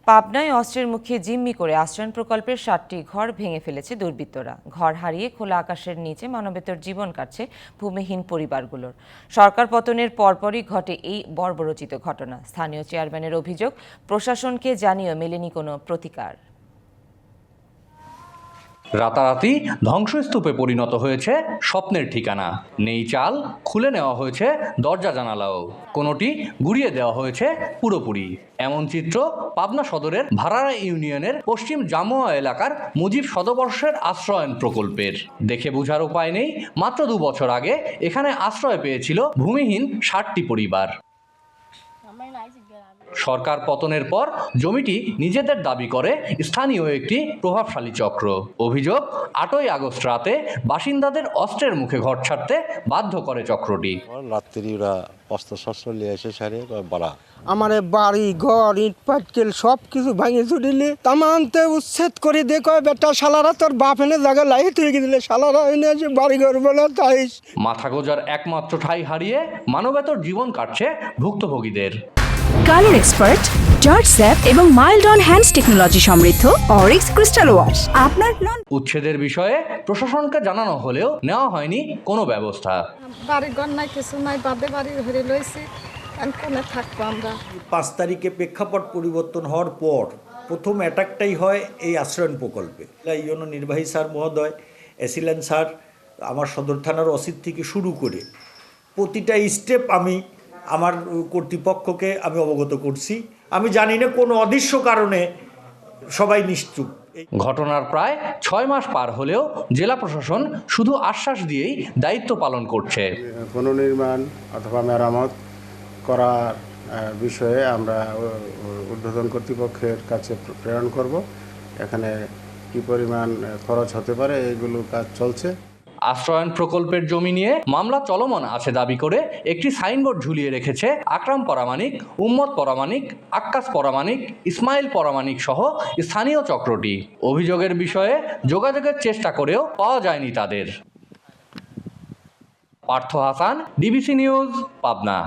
পাবনায় অস্ত্রের মুখে জিম্মি করে আশ্রয়ণ প্রকল্পের ৭টি ঘর ভেঙে ফেলেছে দুর্বৃত্তরা। ঘর হারিয়ে খোলা আকাশের নিচে মানবেতর জীবন কাটছে ভূমিহীন পরিবারগুলোর। সরকার পতনের পরপরই ঘটে এই বর্বরোচিত ঘটনা। স্থানীয় চেয়ারম্যানের অভিযোগ, প্রশাসনকে জানিয়েও মেলেনি কোনো প্রতিকার। রাতারাতি ধ্বংসস্তূপে পরিণত হয়েছে স্বপ্নের ঠিকানা। নেই চাল, খুলে নেওয়া হয়েছে দরজা জানালাও, কোনোটি গুড়িয়ে দেওয়া হয়েছে পুরোপুরি। এমন চিত্র পাবনা সদরের ভাড়ারা ইউনিয়নের পশ্চিম জামুয়া এলাকার মুজিব শতবর্ষের আশ্রয়ণ প্রকল্পের। দেখে বোঝার উপায় নেই, মাত্র 2 বছর আগে এখানে আশ্রয় পেয়েছিল ভূমিহীন 60টি পরিবার। সরকার পতনের পর জমিটি নিজেদের দাবি করে স্থানীয় একটি প্রভাবশালী চক্র। অভিযোগ, 8ই আগস্ট রাতে বাসিন্দাদের অস্ত্রের মুখে ঘর ছাড়তে বাধ্য করে চক্রটি। রাত্রি ওরা অস্ত্রশস্ত্র নিয়ে এসে সারে বাড়া আমার বাড়ি ঘর ইট পাটকেল সব কিছু ভাঙে চুরিলে তামানতে উচ্ছেদ করে দেখো বেটা শালারা তোর বাপ এনে জায়গা লাই তুই দিলে শালারা এনে এসে বাড়ি ঘর বলে তাই মাথা গোজার একমাত্র ঠাঁই হারিয়ে মানবেতর জীবন কাটছে ভুক্তভোগীদের। কালার এক্সপার্ট, জর্জ স্যাপ এবং মাইল্ড অন হ্যান্ডস টেকনোলজি সমৃদ্ধ অরিক্স ক্রিস্টাল ওয়াশ আপনার উচ্ছেদের বিষয়ে প্রশাসনকে জানানো হলেও নেওয়া হয়নি কোনো ব্যবস্থা। বাড়ির ঘর নাই, কিছু নাই, বাদে বাড়ি ঘরে লইছি, কোনে থাকবো আমরা। 5 তারিখে প্রেক্ষাপট পরিবর্তন হওয়ার পর প্রথম অ্যাটাকটাই হয় এই আশ্রয়ণ প্রকল্পে। ইউনো নির্বাহী স্যার মহোদয়, এসিলেন স্যার, আমার সদর থানার ওসি থেকে শুরু করে প্রতিটা স্টেপ আমি আমার কর্তৃপক্ষকে আমি অবগত করছি। আমি জানি না কোনো অদৃশ্য কারণে সবাই নিশ্চুপ। ঘটনার প্রায় 6 মাস পার হলেও জেলা প্রশাসন শুধু আশ্বাস দিয়েই দায়িত্ব পালন করছে। পুনর্নির্মাণ অথবা মেরামত করার বিষয়ে আমরা ঊর্ধ্বতন কর্তৃপক্ষের কাছে প্রেরণ করব। এখানে কি পরিমাণ খরচ হতে পারে এগুলো কাজ চলছে। আশ্রয়ণ প্রকল্পের জমি নিয়ে মামলা চলমান আছে দাবি করে একটি সাইনবোর্ড ঝুলিয়ে রেখেছে আকরাম পরামানিক, উম্মত পরামানিক, আক্কাস পরামানিক, ইসমাইল পরামানিক সহ স্থানীয় চক্রটি। অভিযোগের বিষয়ে যোগাযোগের চেষ্টা করেও পাওয়া যায়নি তাদের। Partha Hasan, DBC news, Pabna.